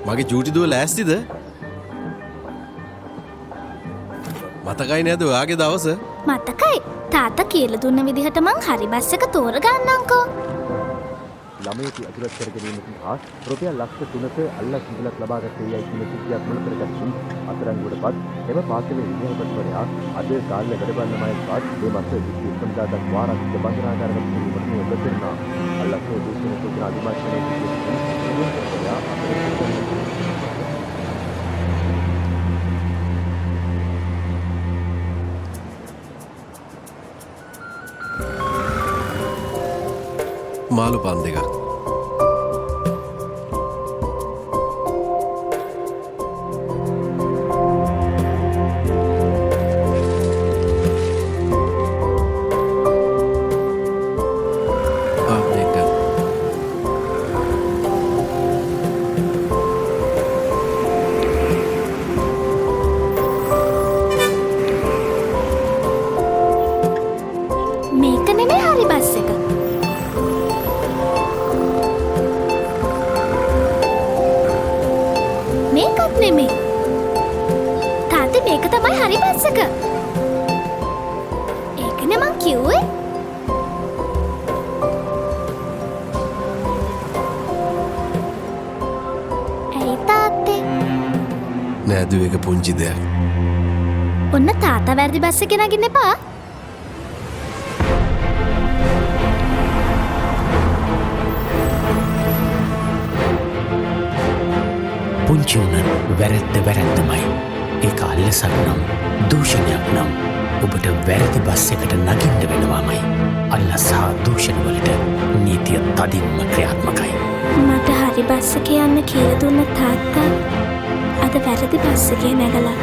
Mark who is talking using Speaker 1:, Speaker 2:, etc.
Speaker 1: මගේ චූටි දුව ලෑස්තිද? මතකයි නේද ඔයාගේ දවස?
Speaker 2: මතකයි. තාත්තා කියලා දුන්න විදිහට මං හරි බස් එක තෝරගන්නම්කෝ.
Speaker 3: ළමයෙකු ඇතුළත් කර ගැනීමකින් හා රුපියල් ලක්ෂ 3ක අල්ලස් මුදලක් ලබාගත් යයි කියන සිද්ධියක් මුල් කරගත්තුන් අත්අඩංගුවටපත් එම පාසලේ විද්‍යාපතිවරයා අද කාලේ වැඩබලන මයත්පත් මේ මාස 21 වෙනිදා දක්වා රාජ්‍ය බන්ධනාගාරගත කිරීමට නියමිත කරනවා. අල්ලස් දූෂණ සූචනා අධිමාත්‍යාලයේ විද්‍යාපතිවරයා
Speaker 1: මාළු පන් දෙකක්.
Speaker 2: මේක නෙමෙයි හරි බස් එක. මේකත් නෙමෙයි. තාත්තේ මේක තමයි හරි බස් එක. ඒකනේ මං කිව්වේ. ඇයි තාත්තේ?
Speaker 1: නෑදු එක පුංචි දෙයක්.
Speaker 2: ඔන්න තාත්තා වැරදි බස් එකේ නගින්න එපා.
Speaker 4: පුංචි උනත් වැරැද්ද වැරැද්දමයි. ඒක අල්ලසක් නම් දූෂණයක් නම් ඔබට වැරදි බස් එකට නගින්න වෙනවාමයි. අල්ලස් හා දූෂණවලට නීතිය තදින්ම ක්‍රියාත්මකයි.
Speaker 2: මට හරි බස් එකේ යන්න කියලා දුන්න තාත්තා අද වැරදි බස් එකේ නැගලා